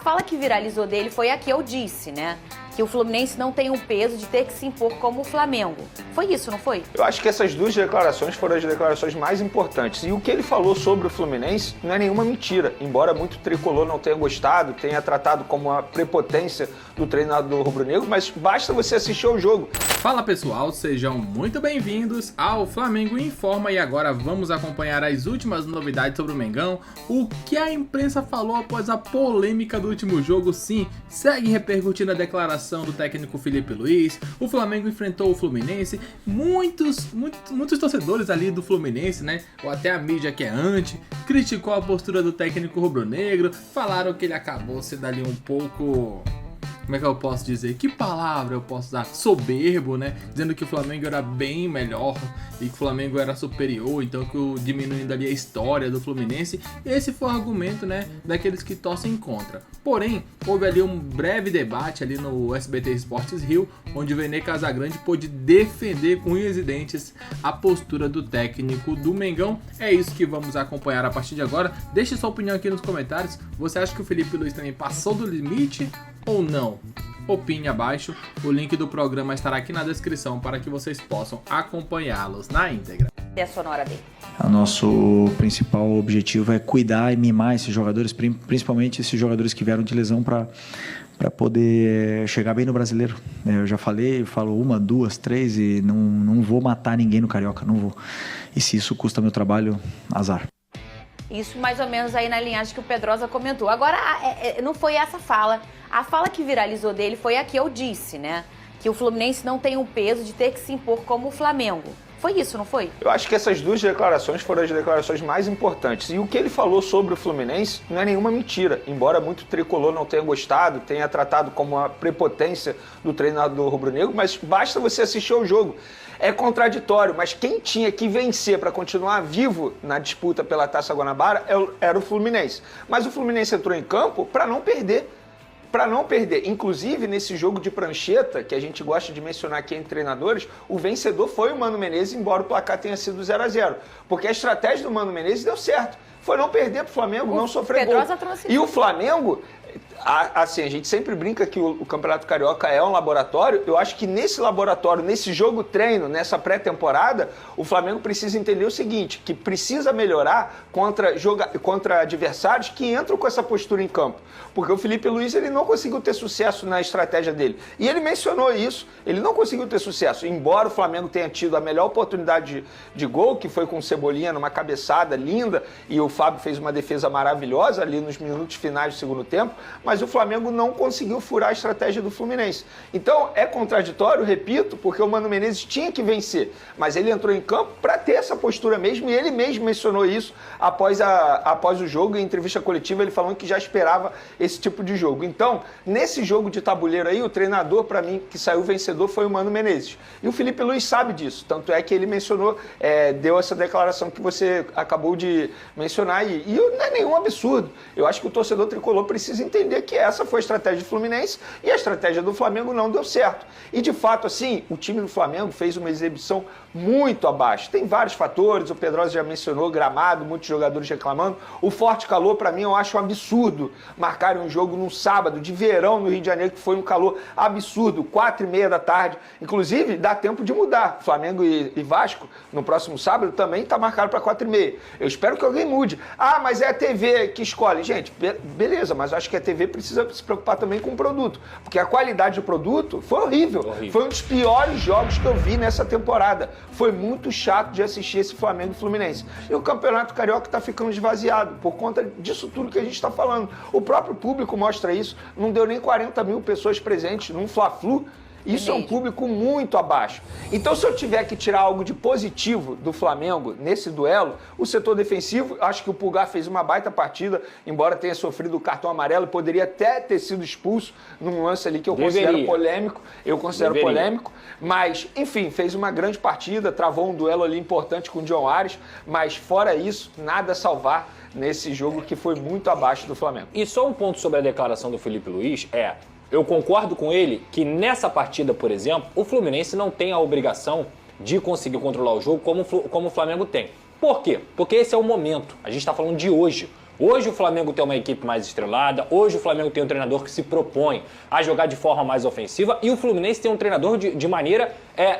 fala que viralizou dele foi a que eu disse, né? Que o Fluminense não tem um peso de ter que se impor como o Flamengo. Foi isso, não foi? Eu acho que essas duas declarações foram as declarações mais importantes. E o que ele falou sobre o Fluminense não é nenhuma mentira. Embora muito tricolor não tenha gostado, tenha tratado como uma prepotência do treinador rubro-negro, mas basta você assistir ao jogo. Fala pessoal, sejam muito bem-vindos ao Flamengo Informa e agora vamos acompanhar as últimas novidades sobre o Mengão. O que a imprensa falou após a polêmica do último jogo, sim, segue repercutindo a declaração do técnico Felipe Luiz. O Flamengo enfrentou o Fluminense, muitos torcedores ali do Fluminense, né, ou até a mídia que é anti, criticou a postura do técnico rubro-negro, falaram que ele acabou sendo ali um pouco... Como é que eu posso dizer? Que palavra eu posso dar? Soberbo, né? Dizendo que o Flamengo era bem melhor e que o Flamengo era superior, então diminuindo ali a história do Fluminense. Esse foi o argumento, né, daqueles que torcem contra. Porém, houve ali um breve debate ali no SBT Esportes Rio, onde o Vene Casagrande pôde defender com unhas e dentes a postura do técnico do Mengão. É isso que vamos acompanhar a partir de agora. Deixe sua opinião aqui nos comentários. Você acha que o Felipe Luiz também passou do limite ou não? Opine abaixo, o link do programa estará aqui na descrição para que vocês possam acompanhá-los na íntegra. É a sonora dele. O nosso principal objetivo é cuidar e mimar esses jogadores, principalmente esses jogadores que vieram de lesão para poder chegar bem no Brasileiro. Eu já falei, eu falo 1, 2, 3 e não vou matar ninguém no Carioca, não vou. E se isso custa meu trabalho, azar. Isso mais ou menos aí na linhagem que o Pedrosa comentou. Agora, não foi essa fala. A fala que viralizou dele foi a que eu disse, né? Que o Fluminense não tem um peso de ter que se impor como o Flamengo. Foi isso, não foi? Eu acho que essas duas declarações foram as declarações mais importantes. E o que ele falou sobre o Fluminense não é nenhuma mentira. Embora muito tricolor não tenha gostado, tenha tratado como uma prepotência do treinador rubro-negro, mas basta você assistir ao jogo. É contraditório, mas quem tinha que vencer para continuar vivo na disputa pela Taça Guanabara era o Fluminense. Mas o Fluminense entrou em campo para não perder. Para não perder. Inclusive, nesse jogo de prancheta, que a gente gosta de mencionar aqui entre treinadores, o vencedor foi o Mano Menezes, embora o placar tenha sido 0-0. Porque a estratégia do Mano Menezes deu certo. Foi não perder pro Flamengo, não sofrer gol. E o Flamengo... Assim, a gente sempre brinca que o Campeonato Carioca é um laboratório. Eu acho que nesse laboratório, nesse jogo treino, nessa pré-temporada, o Flamengo precisa entender o seguinte, que precisa melhorar contra adversários que entram com essa postura em campo. Porque o Felipe Luiz ele não conseguiu ter sucesso na estratégia dele. E ele mencionou isso, ele não conseguiu ter sucesso. Embora o Flamengo tenha tido a melhor oportunidade de gol, que foi com o Cebolinha numa cabeçada linda, e o Fábio fez uma defesa maravilhosa ali nos minutos finais do segundo tempo, mas o Flamengo não conseguiu furar a estratégia do Fluminense. Então, é contraditório, repito, porque o Mano Menezes tinha que vencer, mas ele entrou em campo para ter essa postura mesmo, e ele mesmo mencionou isso após o jogo, em entrevista coletiva, ele falando que já esperava esse tipo de jogo. Então, nesse jogo de tabuleiro aí, o treinador, para mim, que saiu vencedor foi o Mano Menezes. E o Felipe Luiz sabe disso, tanto é que ele mencionou, deu essa declaração que você acabou de mencionar, e não é nenhum absurdo. Eu acho que o torcedor tricolor precisa entender que essa foi a estratégia do Fluminense e a estratégia do Flamengo não deu certo. E de fato, assim, o time do Flamengo fez uma exibição muito abaixo. Tem vários fatores, o Pedrosa já mencionou, gramado, muitos jogadores reclamando. O forte calor, para mim, eu acho um absurdo marcarem um jogo num sábado de verão no Rio de Janeiro, que foi um calor absurdo, 4h30 da tarde. Inclusive, dá tempo de mudar. Flamengo e Vasco, no próximo sábado, também está marcado para 4h30. Eu espero que alguém mude. Ah, mas é a TV que escolhe. Gente, beleza, mas eu acho que a TV precisa se preocupar também com o produto, porque a qualidade do produto foi horrível. Foi um dos piores jogos que eu vi nessa temporada. Foi muito chato de assistir esse Flamengo e Fluminense. E o Campeonato Carioca está ficando esvaziado por conta disso tudo que a gente está falando. O próprio público mostra isso. Não deu nem 40 mil pessoas presentes num Fla-Flu. Isso é um público muito abaixo. Então, se eu tiver que tirar algo de positivo do Flamengo nesse duelo, o setor defensivo, acho que o Pulgar fez uma baita partida, embora tenha sofrido o cartão amarelo, poderia até ter sido expulso num lance ali que eu considero polêmico. Polêmico, mas, enfim, fez uma grande partida, travou um duelo ali importante com o John Ares, mas fora isso, nada a salvar nesse jogo que foi muito abaixo do Flamengo. E só um ponto sobre a declaração do Felipe Luiz eu concordo com ele que nessa partida, por exemplo, o Fluminense não tem a obrigação de conseguir controlar o jogo como o Flamengo tem. Por quê? Porque esse é o momento. A gente está falando de hoje. Hoje o Flamengo tem uma equipe mais estrelada, hoje o Flamengo tem um treinador que se propõe a jogar de forma mais ofensiva e o Fluminense tem um treinador de maneira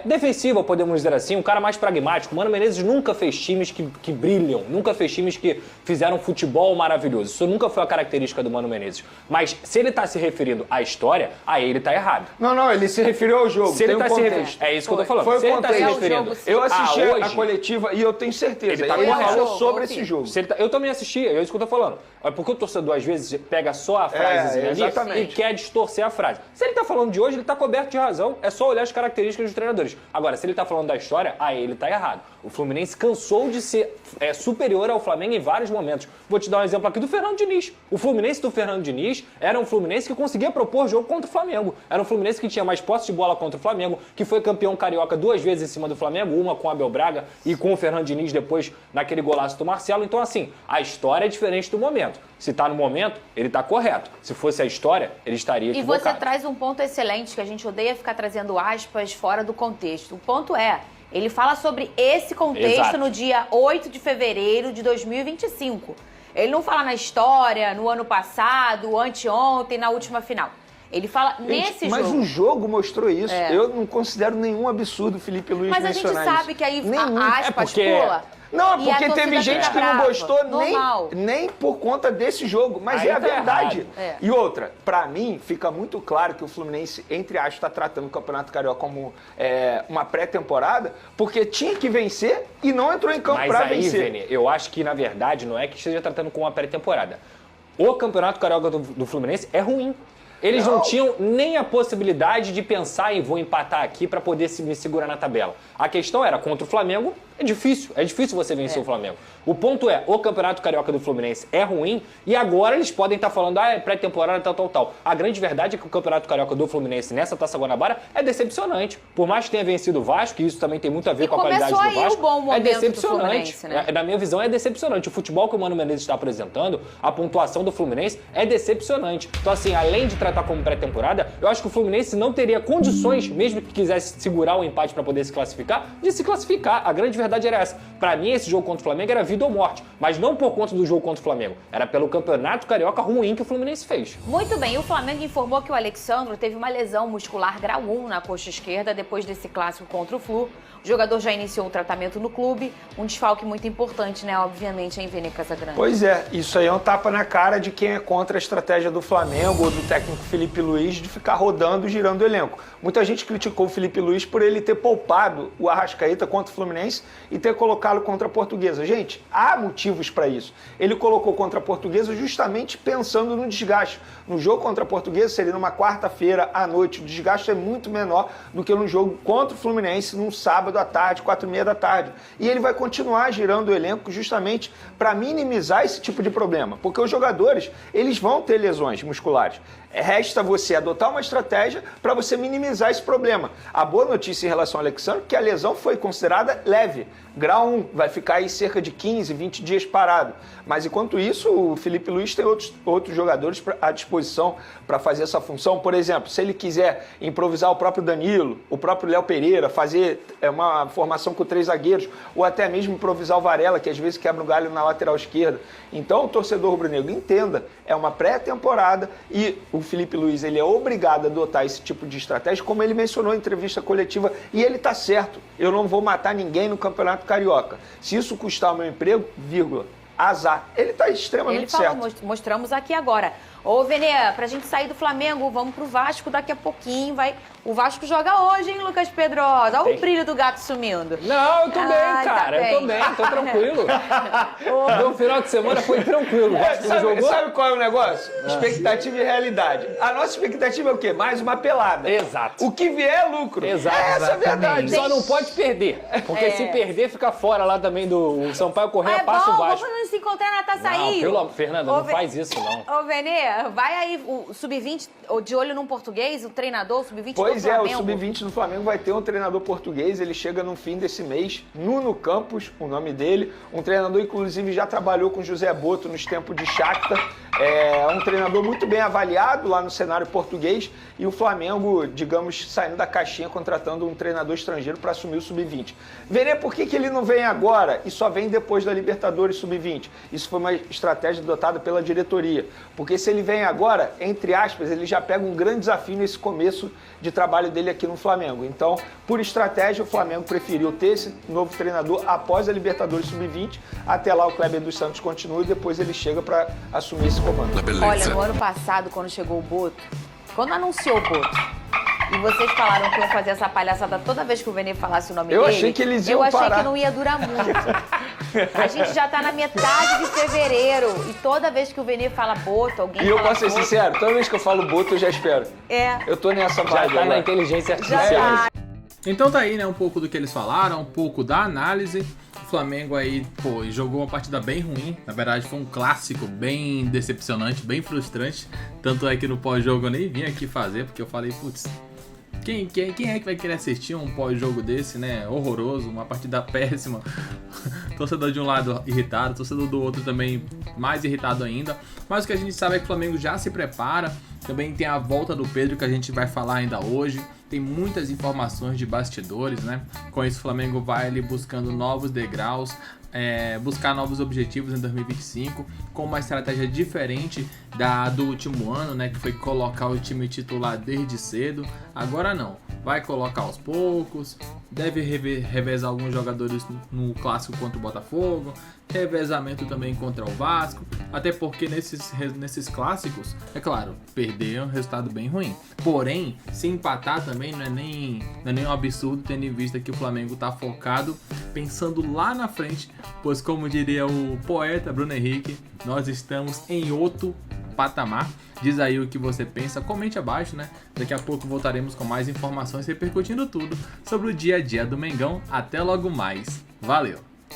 defensiva, podemos dizer assim, um cara mais pragmático. O Mano Menezes nunca fez times que brilham, nunca fez times que fizeram futebol maravilhoso. Isso nunca foi a característica do Mano Menezes. Mas se ele está se referindo à história, aí ele está errado. Não, ele se referiu ao jogo. Se ele tem tá um se contexto. referindo, é isso que eu tô falando. Foi se o ele tá se contexto. referindo Eu assisti hoje, a coletiva e eu tenho certeza. Ele tá Ele correto. falou sobre esse jogo. Eu também assisti, é isso que eu tô falando. É porque o torcedor, às vezes, pega só a frasezinha ali exatamente. e quer distorcer a frase. Se ele tá falando de hoje, ele tá coberto de razão. É só olhar as características dos treinadores. Agora, se ele tá falando da história, aí ele tá errado. O Fluminense cansou de ser superior ao Flamengo em vários momentos. Vou te dar um exemplo aqui do Fernando Diniz. O Fluminense do Fernando Diniz era um Fluminense que conseguia propor jogo contra o Flamengo. Era um Fluminense que tinha mais posse de bola contra o Flamengo, que foi campeão carioca 2 vezes em cima do Flamengo, uma com o Abel Braga e com o Fernando Diniz depois naquele golaço do Marcelo. Então, assim, a história é diferente do momento. Se tá no momento, ele tá correto. Se fosse a história, ele estaria equivocado. E você traz um ponto excelente, que a gente odeia ficar trazendo aspas fora do contexto. O ponto é, ele fala sobre esse contexto Exato. no dia 8 de fevereiro de 2025. Ele não fala na história, no ano passado, anteontem, na última final. Ele fala nesse jogo. Mas o jogo mostrou isso. Eu não considero nenhum absurdo o Felipe Luiz Mas a gente mencionar sabe isso. que aí Nenhum. a aspas pula. Não, E a porque torcida teve gente fica que não brava. gostou Normal. nem por conta desse jogo, mas Aí é a tá verdade. errado. E outra, pra mim, fica muito claro que o Fluminense, entre aspas, está tratando o Campeonato Carioca como uma pré-temporada, porque tinha que vencer e não entrou em campo pra vencer. Vene, eu acho que, na verdade, não é que esteja tratando como uma pré-temporada. O Campeonato Carioca do Fluminense é ruim. Eles não tinham nem a possibilidade de pensar em vou empatar aqui para poder me segurar na tabela. A questão era, contra o Flamengo, é difícil você vencer o Flamengo. O ponto é, o Campeonato Carioca do Fluminense é ruim e agora eles podem estar falando, é pré-temporada, tal. A grande verdade é que o Campeonato Carioca do Fluminense nessa Taça Guanabara é decepcionante. Por mais que tenha vencido o Vasco, e isso também tem muito a ver com a qualidade do Vasco, começou aí o bom momento é decepcionante. do Fluminense, né? Na minha visão, é decepcionante. O futebol que o Mano Menezes está apresentando, a pontuação do Fluminense é decepcionante. Então, assim, além de tratar como pré-temporada, eu acho que o Fluminense não teria condições, mesmo que quisesse segurar o empate para poder se classificar, de se classificar. A grande verdade era essa. Para mim, esse jogo contra o Flamengo era vida ou morte, mas não por conta do jogo contra o Flamengo. Era pelo Campeonato Carioca ruim que o Fluminense fez. Muito bem, o Flamengo informou que o Alexandro teve uma lesão muscular grau 1 na coxa esquerda depois desse clássico contra o Flu. O jogador já iniciou o tratamento no clube, um desfalque muito importante, né, obviamente, em Vene Casagrande. Pois é, isso aí é um tapa na cara de quem é contra a estratégia do Flamengo ou do técnico Felipe Luiz de ficar rodando, girando o elenco. Muita gente criticou o Felipe Luiz por ele ter poupado o Arrascaeta contra o Fluminense e ter colocado contra a Portuguesa. Gente, há motivos para isso. Ele colocou contra a Portuguesa justamente pensando no desgaste. No jogo contra a Portuguesa, seria numa quarta-feira à noite. O desgaste é muito menor do que no jogo contra o Fluminense, num sábado à tarde, 4h30 da tarde. E ele vai continuar girando o elenco justamente para minimizar esse tipo de problema. Porque os jogadores, eles vão ter lesões musculares. Resta você adotar uma estratégia para você minimizar esse problema. A boa notícia em relação ao Alexandre é que a lesão foi considerada leve. Grau 1, vai ficar aí cerca de 15, 20 dias parado. Mas enquanto isso, o Felipe Luiz tem outros jogadores à disposição para fazer essa função. Por exemplo, se ele quiser improvisar o próprio Danilo, o próprio Léo Pereira, fazer uma formação com 3 zagueiros, ou até mesmo improvisar o Varela, que às vezes quebra o galho na lateral esquerda. Então, o torcedor rubro-negro entenda, é uma pré-temporada e o Felipe Luiz ele é obrigado a adotar esse tipo de estratégia, como ele mencionou em entrevista coletiva, e ele está certo. Eu não vou matar ninguém no Campeonato Carioca. Se isso custar o meu emprego, vírgula, azar. Ele está extremamente certo. Ele falou, mostramos aqui agora. Ô, Vene, pra gente sair do Flamengo, vamos pro Vasco daqui a pouquinho, vai. O Vasco joga hoje, hein, Lucas Pedrosa? Olha o brilho do gato sumindo. Não, eu tô bem, cara. Tá eu tô bem, tô tranquilo. No final de semana foi tranquilo. Sabe qual é o negócio? Expectativa e realidade. A nossa expectativa é o quê? Mais uma pelada. Exato. O que vier é lucro. Exato. Essa é a verdade. Só não pode perder. Porque se perder, fica fora lá também do Sampaio Correia, passa o Vasco. Vamos nos encontrar na Taça Rio. Fernanda, não faz isso, não. Ô, Vene, vai aí o Sub-20, de olho num português, o treinador, o Sub-20 do Flamengo. Pois é, o Sub-20 do Flamengo vai ter um treinador português, ele chega no fim desse mês, Nuno Campos, o nome dele, um treinador inclusive já trabalhou com José Boto nos tempos de Shakhtar, É um treinador muito bem avaliado lá no cenário português e o Flamengo, digamos, saindo da caixinha, contratando um treinador estrangeiro para assumir o Sub-20. Verê por que ele não vem agora e só vem depois da Libertadores Sub-20. Isso foi uma estratégia adotada pela diretoria. Porque se ele vem agora, entre aspas, ele já pega um grande desafio nesse começo de trabalho dele aqui no Flamengo. Então, por estratégia, o Flamengo preferiu ter esse novo treinador após a Libertadores Sub-20. Até lá o Kleber dos Santos continua e depois ele chega para assumir esse comando. Olha, no ano passado, quando chegou o Boto, quando anunciou o Boto, e vocês falaram que iam fazer essa palhaçada toda vez que o Vene falasse o nome dele. Eu achei que eles iam parar. Eu achei que parar. não ia durar muito. A gente já tá na metade de fevereiro e toda vez que o Vene fala Boto, alguém E eu fala posso ser Boto. sincero, toda vez que eu falo Boto, eu já espero. É. Eu tô nessa Já vibe tá na agora. inteligência Já artificial. tá. Então tá aí, né, um pouco do que eles falaram, um pouco da análise. O Flamengo aí, pô, jogou uma partida bem ruim. Na verdade, foi um clássico bem decepcionante, bem frustrante. Tanto é que no pós-jogo eu nem vim aqui fazer, porque eu falei, putz, quem é que vai querer assistir um pós-jogo desse, né? Horroroso, uma partida péssima. Torcedor de um lado irritado, torcedor do outro também mais irritado ainda. Mas o que a gente sabe é que o Flamengo já se prepara. Também tem a volta do Pedro, que a gente vai falar ainda hoje. Tem muitas informações de bastidores, né? Com isso o Flamengo vai ali buscando novos degraus, buscar novos objetivos em 2025, com uma estratégia diferente do último ano, né? Que foi colocar o time titular desde cedo. Agora não, vai colocar aos poucos, deve revezar alguns jogadores no clássico contra o Botafogo, revezamento também contra o Vasco, até porque nesses clássicos, é claro, perder é um resultado bem ruim. Porém, se empatar também não é nem um absurdo, tendo em vista que o Flamengo está focado, pensando lá na frente, pois como diria o poeta Bruno Henrique, nós estamos em outro patamar. Diz aí o que você pensa, comente abaixo, né? Daqui a pouco voltaremos com mais informações repercutindo tudo sobre o dia a dia do Mengão. Até logo mais. Valeu!